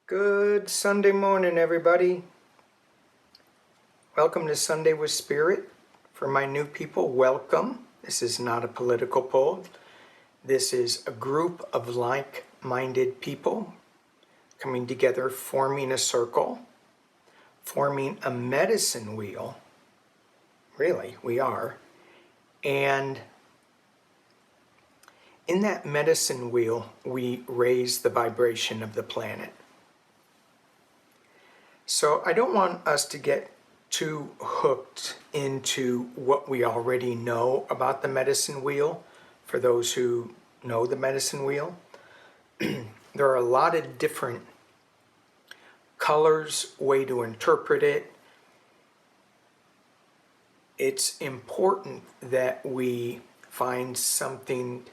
Good Sunday morning, everybody. Welcome to Sunday with Spirit. For my new people, welcome. This is not a political poll. This is a group of like-minded people coming together, forming a circle, forming a medicine wheel. Really, we are. And in that medicine wheel, we raise the vibration of the planet. So I don't want us to get too hooked into what we already know about the medicine wheel. For those who know the medicine wheel, there are a lot of different colors, way to interpret it. It's important that we find something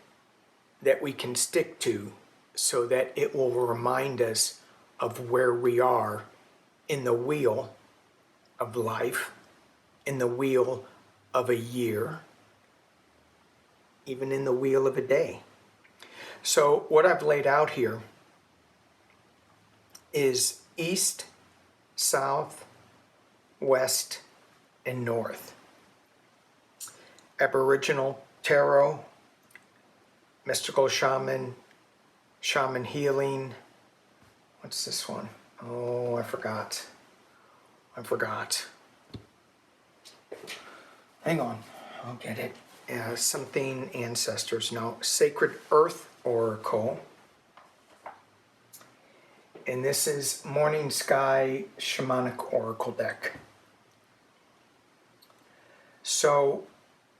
that we can stick to so that it will remind us of where we are in the wheel of life, in the wheel of a year, even in the wheel of a day. So what I've laid out here is east, south, west, and north. Aboriginal tarot, mystical shaman, shaman healing. What's this one? Oh, I forgot. Hang on, I'll get it. Something ancestors know. Sacred Earth Oracle. And this is Morning Sky Shamanic Oracle deck. So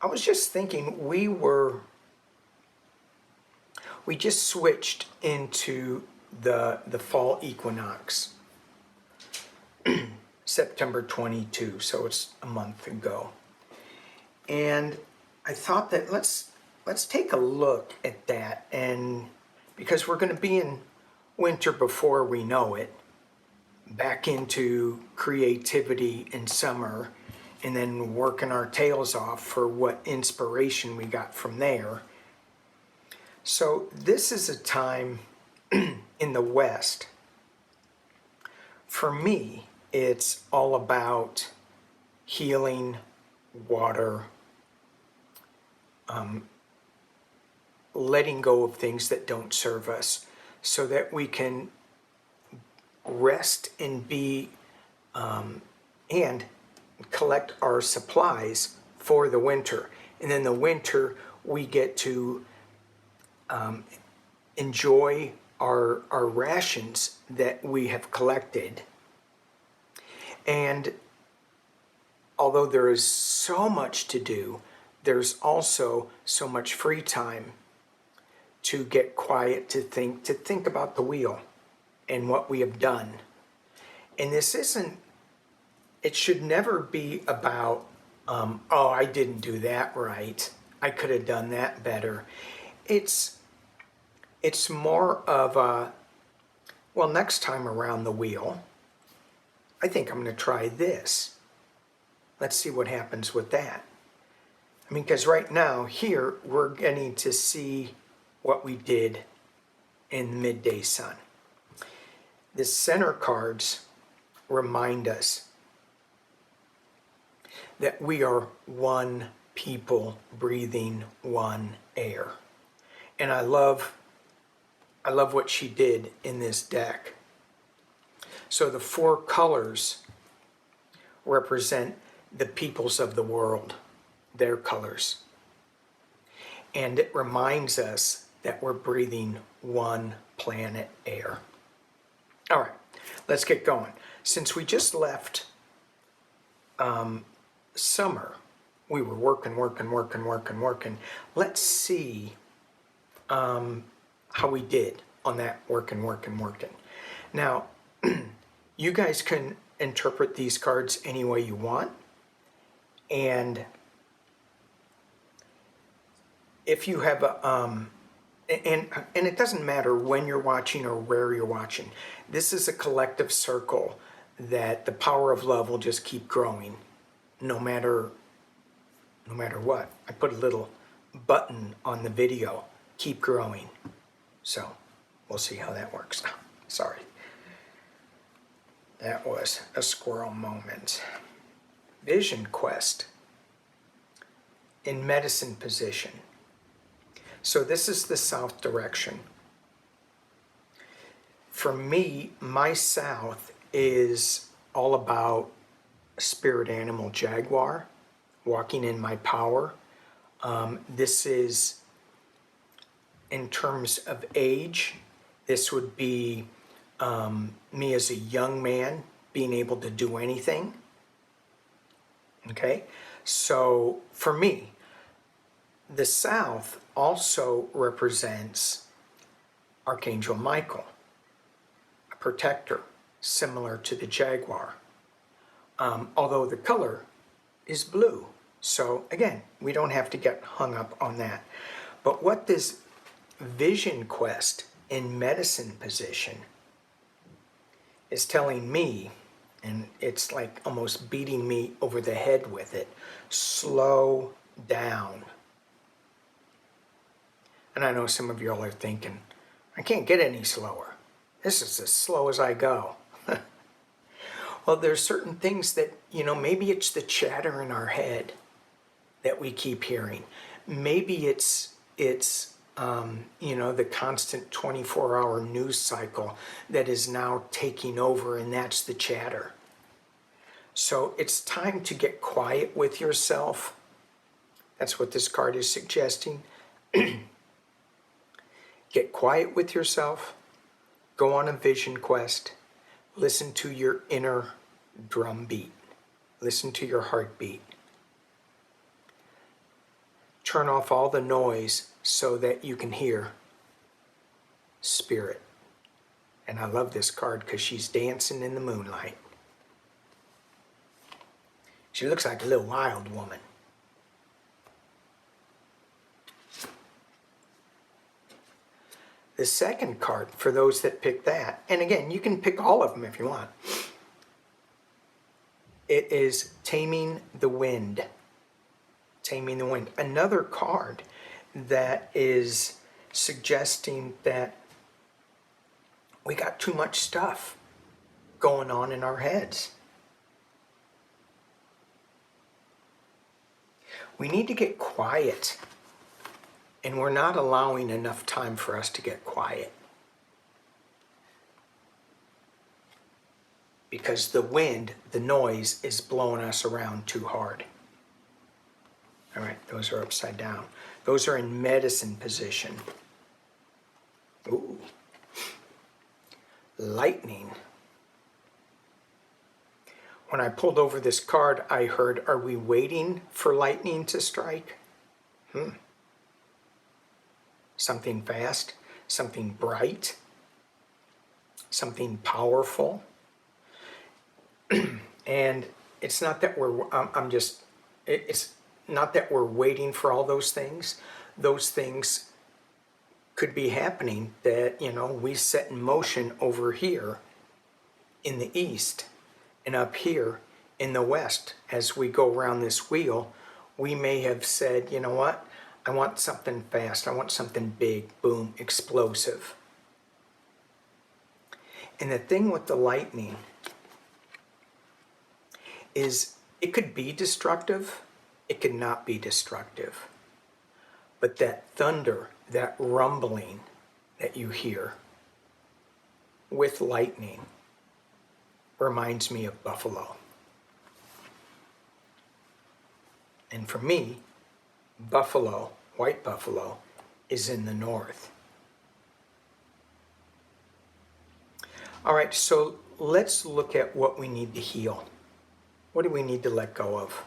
I was just thinking we just switched into the fall equinox, September 22, so it's a month ago. And I thought that let's take a look at that, and because we're going to be in winter before we know it, back into creativity in summer, and then working our tails off for what inspiration we got from there. So this is a time in the West. For me, it's all about healing, water, letting go of things that don't serve us so that we can rest and be and collect our supplies for the winter. And then the winter we get to enjoy our rations that we have collected. And although there is so much to do, there's also so much free time to get quiet, to think about the wheel and what we have done. And it should never be about, oh, I didn't do that right, I could have done that better. It's more of a, well, next time around the wheel, I think I'm going to try this. Let's see what happens with that. I mean, because right now, here, we're getting to see what we did in the midday sun. The center cards remind us that we are one people breathing one air. And I love what she did in this deck. So the four colors represent the peoples of the world, their colors. And it reminds us that we're breathing one planet air. All right, let's get going. Since we just left summer, we were working. Let's see how we did on that working. Now, you guys can interpret these cards any way you want. And if you have a, and it doesn't matter when you're watching or where you're watching. This is a collective circle that the power of love will just keep growing no matter what. I put a little button on the video, keep growing. So we'll see how that works. Sorry. That was a squirrel moment. Vision quest in medicine position. So this is the south direction. For me, my south is all about spirit animal jaguar, walking in my power. This is, in terms of age, this would be me as a young man being able to do anything. Okay, so for me, the south also represents Archangel Michael, a protector, similar to the jaguar, although the color is blue. So again, we don't have to get hung up on that. But what this vision quest in medicine position is telling me, and it's like almost beating me over the head with it, slow down. And I know some of y'all are thinking, I can't get any slower. This is as slow as I go. Well, there's certain things that, maybe it's the chatter in our head that we keep hearing. Maybe it's the constant 24-hour news cycle that is now taking over, and that's the chatter. So it's time to get quiet with yourself. That's what this card is suggesting. Get quiet with yourself. Go on a vision quest. Listen to your inner drum beat. Listen to your heartbeat. Turn off all the noise so that you can hear spirit. And I love this card because she's dancing in the moonlight. She looks like a little wild woman. The second card, for those that pick that, and again, you can pick all of them if you want. It is Taming the Wind. Taming the Wind. Another card that is suggesting that we got too much stuff going on in our heads. We need to get quiet, and we're not allowing enough time for us to get quiet. Because the wind, the noise, is blowing us around too hard. All right, those are upside down. Those are in medicine position. Ooh. Lightning. When I pulled over this card, I heard, are we waiting for lightning to strike? Something fast, something bright, something powerful. And it's not that it's not that we're waiting for all those things. Those things could be happening that, we set in motion over here in the east and up here in the west. As we go around this wheel, we may have said, you know what? I want something fast. I want something big, boom, explosive. And the thing with the lightning is it could be destructive, it could not be destructive. But that thunder, that rumbling that you hear with lightning reminds me of buffalo. And for me, buffalo, white buffalo, is in the north. All right, so let's look at what we need to heal. What do we need to let go of?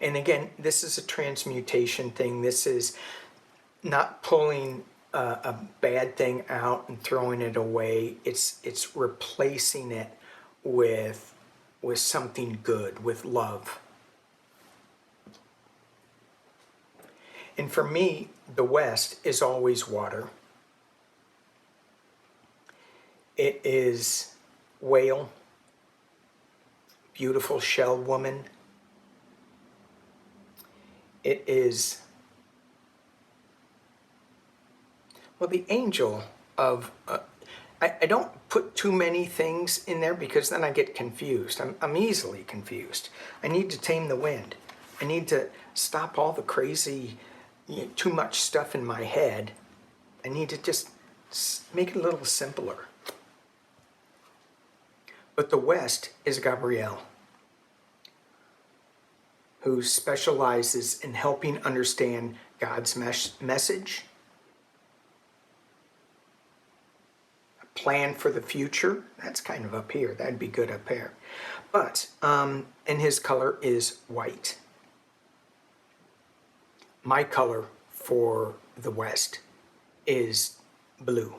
And again, this is a transmutation thing. This is not pulling a bad thing out and throwing it away. It's replacing it with something good, with love. And for me, the West is always water. It is whale, beautiful shell woman. It is, well, the angel of, I don't put too many things in there because then I get confused. I'm easily confused. I need to tame the wind. I need to stop all the crazy, too much stuff in my head. I need to just make it a little simpler. But the West is Gabrielle, who specializes in helping understand God's message, a plan for the future. That's kind of up here. That'd be good up there. But, and his color is white. My color for the West is blue,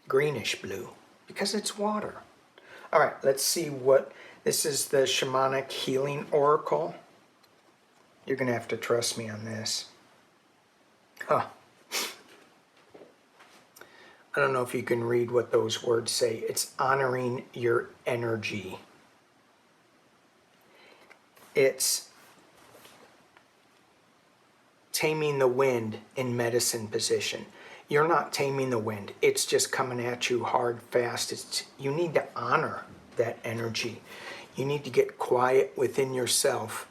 greenish blue, because it's water. All right, let's see what, this is the Shamanic Healing Oracle. You're going to have to trust me on this. Huh. I don't know if you can read what those words say. It's honoring your energy. It's taming the wind in medicine position. You're not taming the wind. It's just coming at you hard, fast. You need to honor that energy. You need to get quiet within yourself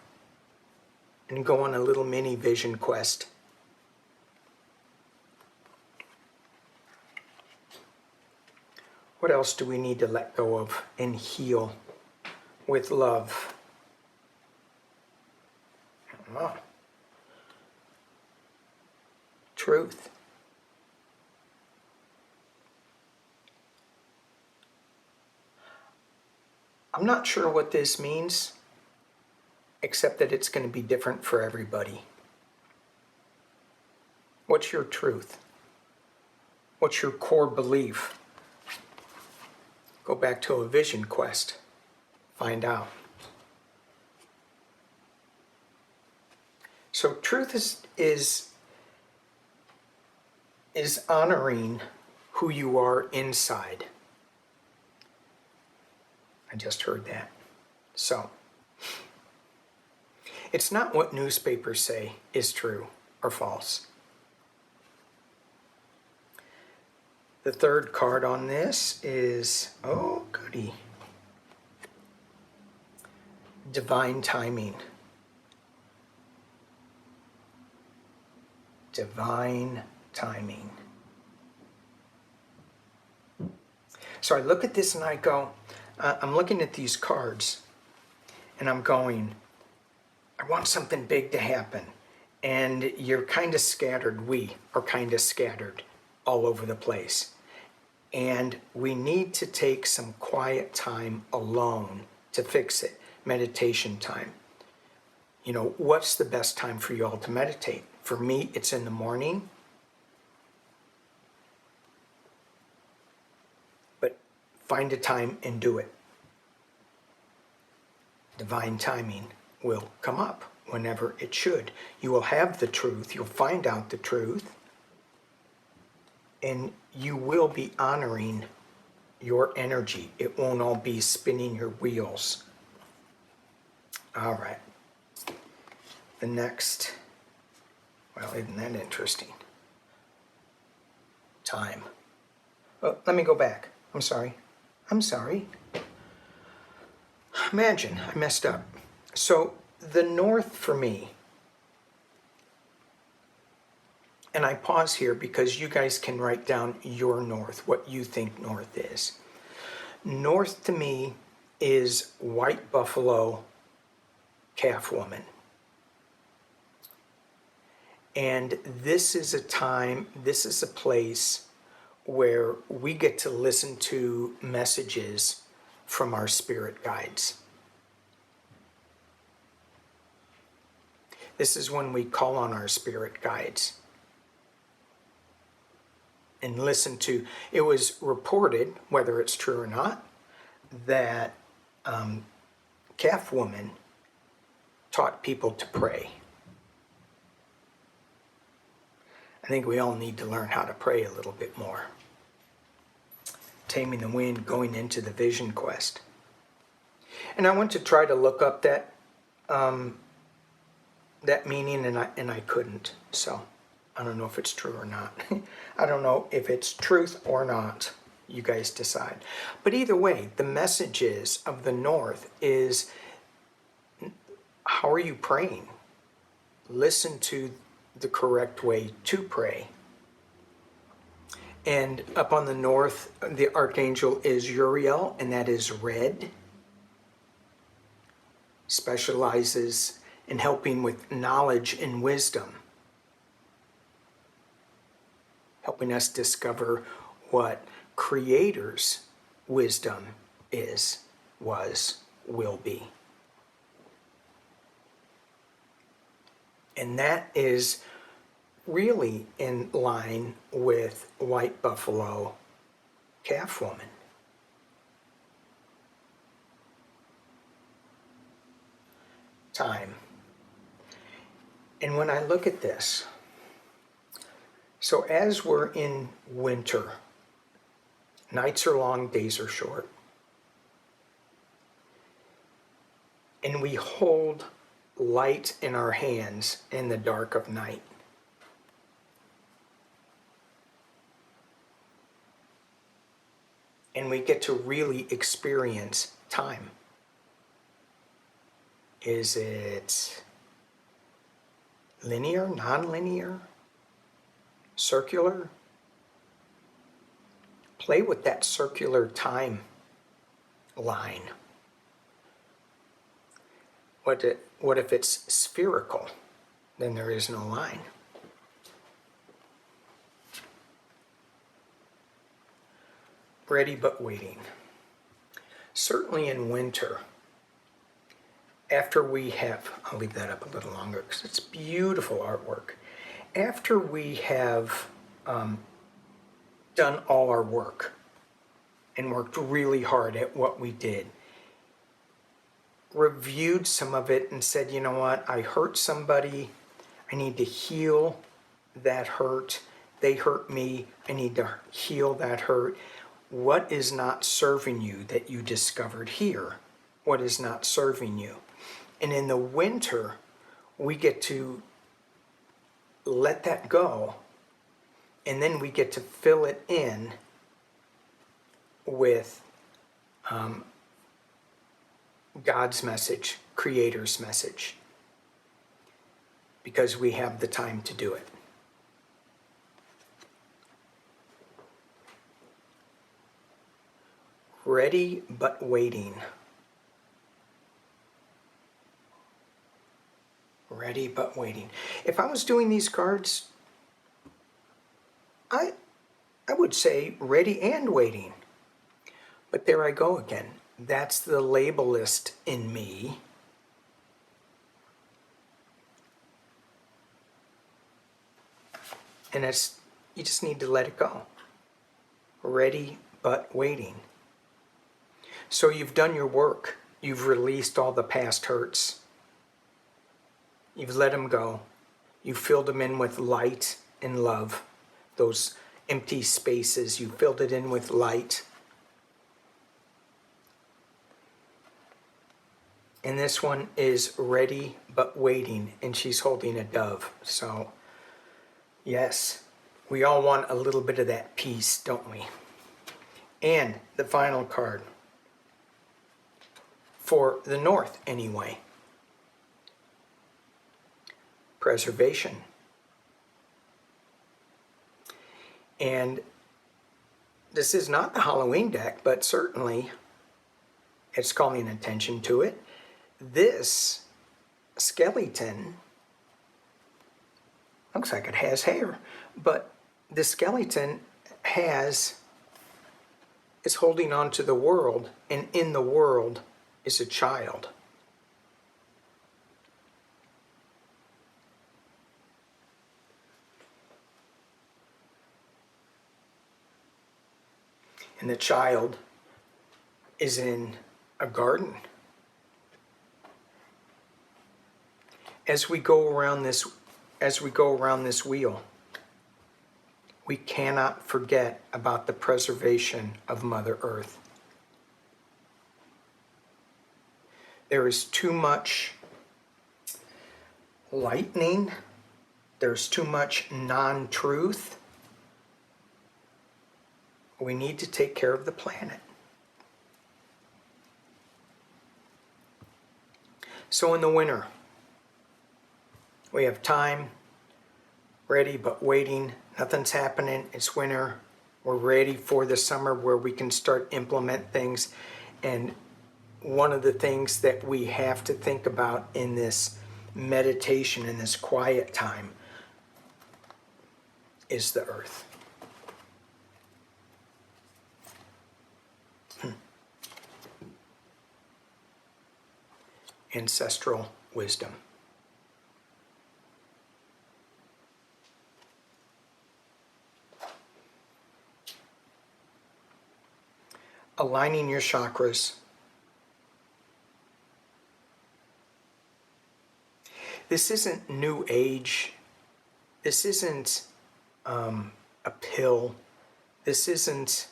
and go on a little mini vision quest. What else do we need to let go of and heal with love? I don't know. Truth. I'm not sure what this means, except that it's going to be different for everybody. What's your truth? What's your core belief? Go back to a vision quest. Find out. So truth is honoring who you are inside. I just heard that. So, it's not what newspapers say is true or false. The third card on this is, oh goody, divine timing. Divine timing. So I look at this and I go, I'm looking at these cards and I'm going, I want something big to happen. And you're kind of scattered. We are kind of scattered all over the place. And we need to take some quiet time alone to fix it. Meditation time. You know, what's the best time for you all to meditate? For me, it's in the morning. But find a time and do it. Divine timing will come up whenever it should. You will have the truth. You'll find out the truth. And you will be honoring your energy. It won't all be spinning your wheels. All right. The next, well, isn't that interesting? Time. Oh, let me go back. I'm sorry. Imagine, I messed up. So the north for me, and I pause here because you guys can write down your north, what you think north is. North to me is white buffalo calf woman. And this is a time, this is a place where we get to listen to messages from our spirit guides. This is when we call on our spirit guides and listen to, it was reported, whether it's true or not, that calf woman taught people to pray. I think we all need to learn how to pray a little bit more. Taming the wind, going into the vision quest. And I went to try to look up that meaning, and I couldn't. So I don't know if it's true or not. I don't know if it's truth or not. You guys decide. But either way, the message is of the North is, how are you praying? Listen to the correct way to pray. And up on the north, the archangel is Uriel, and that is red. Specializes in helping with knowledge and wisdom. Helping us discover what Creator's wisdom is, was, will be. And that is really in line with white buffalo calf woman. Time. And when I look at this, so as we're in winter, nights are long, days are short. And we hold light in our hands in the dark of night. And we get to really experience time. Is it linear, non-linear, circular? Play with that circular time line. What if it's spherical? Then there is no line. Ready but waiting. Certainly in winter, after we have, I'll leave that up a little longer because it's beautiful artwork. After we have done all our work and worked really hard at what we did, reviewed some of it and said, you know what, I hurt somebody, I need to heal that hurt, they hurt me, I need to heal that hurt. What is not serving you that you discovered here? What is not serving you? And in the winter, we get to let that go, and then we get to fill it in with God's message, Creator's message, because we have the time to do it. Ready but waiting. Ready but waiting. If I was doing these cards, I would say ready and waiting. But there I go again. That's the labelist in me. And you just need to let it go. Ready but waiting. So you've done your work. You've released all the past hurts. You've let them go. You filled them in with light and love. Those empty spaces, you filled it in with light. And this one is ready but waiting, and she's holding a dove. So, yes, we all want a little bit of that peace, don't we? And the final card, for the North anyway. Preservation. And this is not the Halloween deck, but certainly it's calling attention to it. This skeleton looks like it has hair, but the skeleton is holding on to the world, and in the world is a child. And the child is in a garden. As we go around this wheel, we cannot forget about the preservation of Mother Earth. There is too much lightning there's too much non-truth, we need to take care of the planet. So in the winter, we have time, ready but waiting. Nothing's happening. It's winter. We're ready for the summer where we can start implement things. And one of the things that we have to think about in this meditation, in this quiet time, is the earth. Ancestral wisdom. Aligning your chakras. This isn't new age. This isn't a pill. This isn't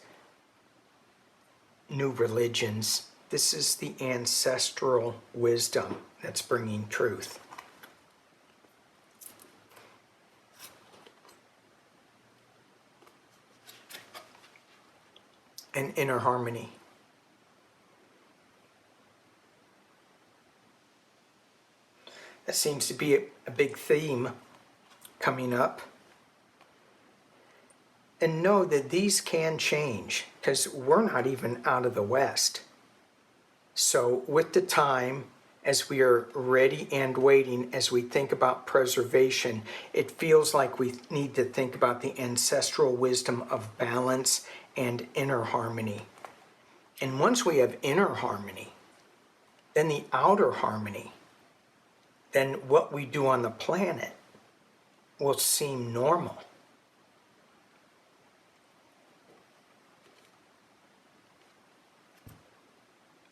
new religions. This is the ancestral wisdom that's bringing truth. And inner harmony. That seems to be a big theme coming up. And know that these can change, because we're not even out of the West. So with the time, as we are ready and waiting, as we think about preservation, it feels like we need to think about the ancestral wisdom of balance and inner harmony. And once we have inner harmony, then the outer harmony, then what we do on the planet will seem normal.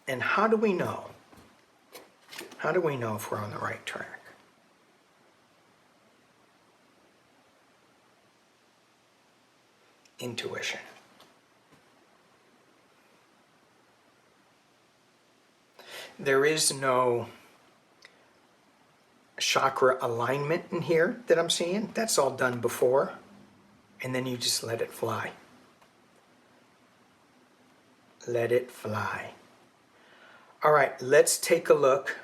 And how do we know? How do we know if we're on the right track? Intuition. There is no chakra alignment in here that I'm seeing. That's all done before. And then you just let it fly. Let it fly. All right, let's take a look.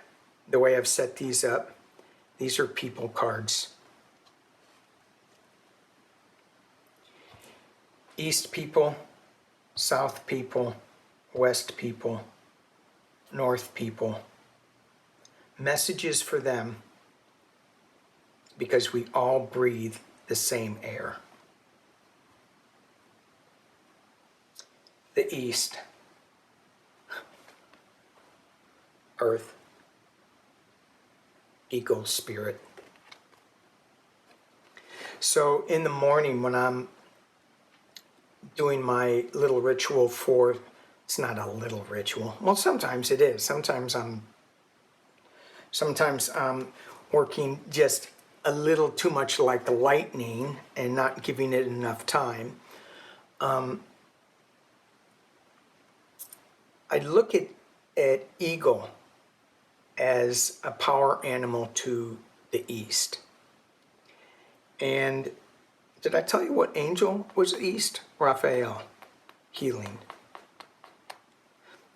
The way I've set these up, these are people cards. East people, South people, West people, North people. Messages for them, because we all breathe the same air. The East. Earth, eagle, spirit. So in the morning when I'm doing my little ritual for, it's not a little ritual. Well, sometimes it is. Sometimes I'm working just a little too much like the lightning and not giving it enough time. I look at eagle as a power animal to the east. And did I tell you what angel was east? Raphael, healing.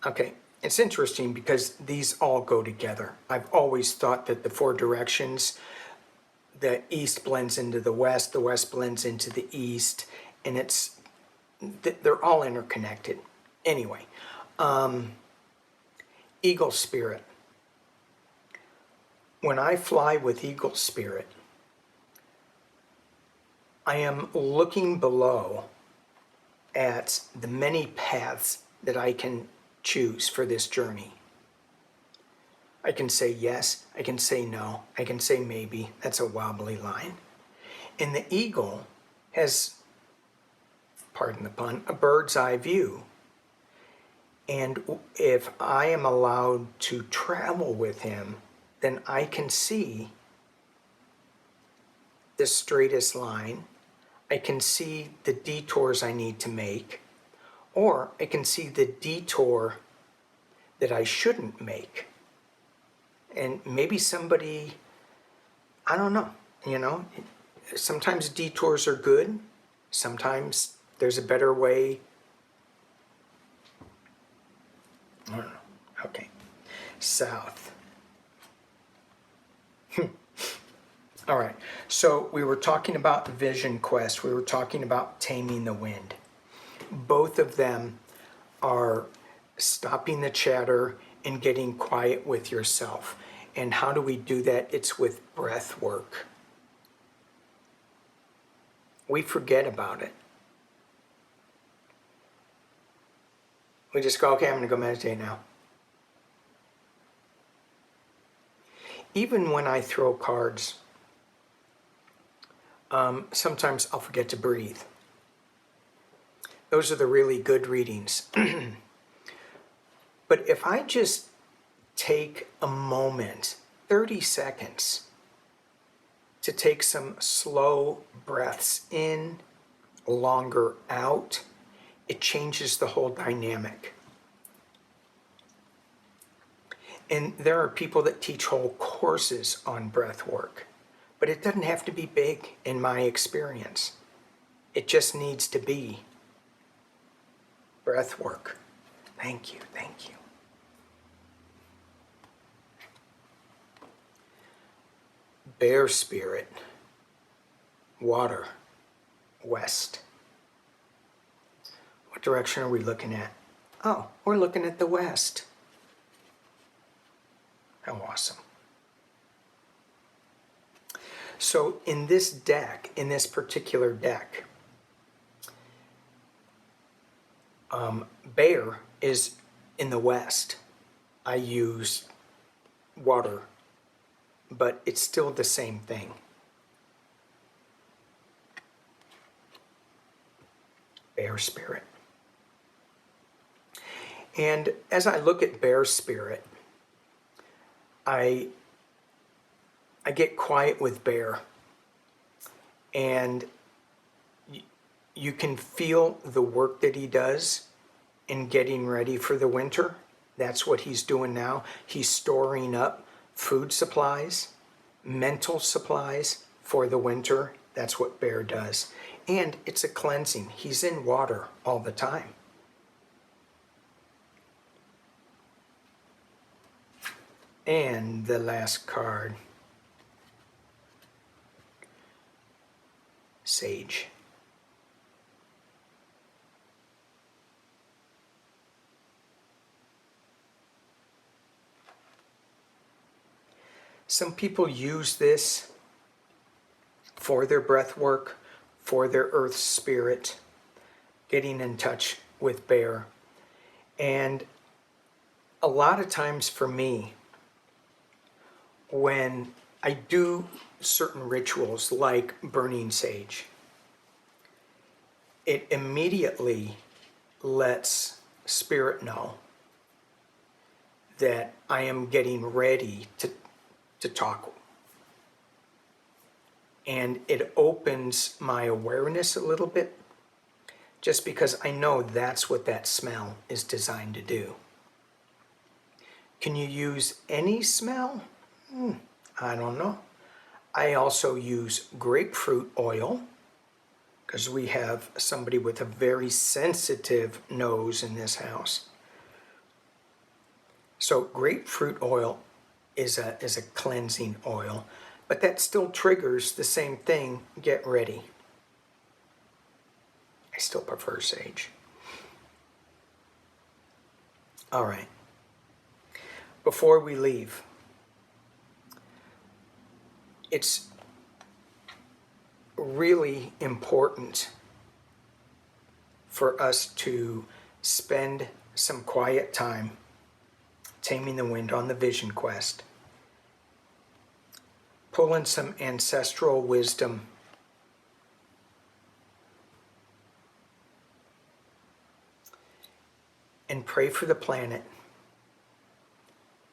Okay, it's interesting because these all go together. I've always thought that the four directions, the east blends into the west blends into the east, and they're all interconnected. Anyway, eagle spirit. When I fly with eagle spirit, I am looking below at the many paths that I can choose for this journey. I can say yes, I can say no, I can say maybe. That's a wobbly line. And the eagle has, pardon the pun, a bird's eye view. And if I am allowed to travel with him, then I can see the straightest line. I can see the detours I need to make, or I can see the detour that I shouldn't make. And maybe somebody, I don't know, sometimes detours are good. Sometimes there's a better way. I don't know. Okay. South. All right. So we were talking about Vision Quest. We were talking about Taming the Wind. Both of them are stopping the chatter and getting quiet with yourself. And how do we do that? It's with breath work. We forget about it. We just go, okay, I'm going to go meditate now. Even when I throw cards, sometimes I'll forget to breathe. Those are the really good readings. But if I just take a moment, 30 seconds, to take some slow breaths in, longer out, it changes the whole dynamic. And there are people that teach whole courses on breath work, but it doesn't have to be big in my experience. It just needs to be breath work. Thank you, thank you. Bear spirit, water, west. What direction are we looking at? Oh, we're looking at the west. How awesome. So in this deck, in this particular deck, bear is in the west. I use water, but it's still the same thing. Bear spirit. And as I look at bear spirit, I get quiet with bear, and you can feel the work that he does in getting ready for the winter. That's what he's doing now. He's storing up food supplies, mental supplies for the winter. That's what bear does. And it's a cleansing. He's in water all the time. And the last card, Sage. Some people use this for their breath work, for their earth spirit, getting in touch with bear. And a lot of times for me, when I do certain rituals like burning sage, it immediately lets spirit know that I am getting ready to talk. And it opens my awareness a little bit, just because I know that's what that smell is designed to do. Can you use any smell? I don't know. I also use grapefruit oil, because we have somebody with a very sensitive nose in this house. So grapefruit oil is a cleansing oil, but that still triggers the same thing. Get ready. I still prefer sage. All right. Before we leave, it's really important for us to spend some quiet time taming the wind on the vision quest, pulling some ancestral wisdom, and pray for the planet.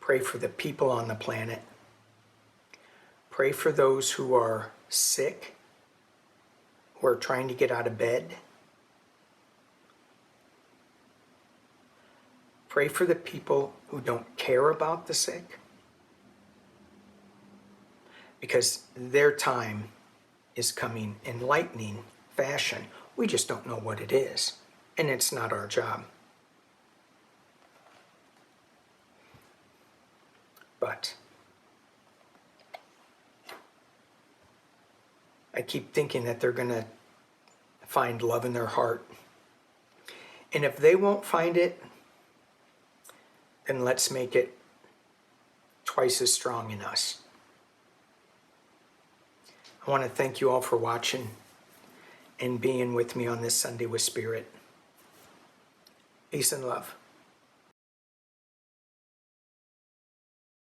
Pray for the people on the planet. Pray for those who are sick, who are trying to get out of bed. Pray for the people who don't care about the sick, because their time is coming in lightning fashion. We just don't know what it is, and it's not our job. But I keep thinking that they're going to find love in their heart. And if they won't find it, then let's make it twice as strong in us. I want to thank you all for watching and being with me on this Sunday with Spirit. Peace and love.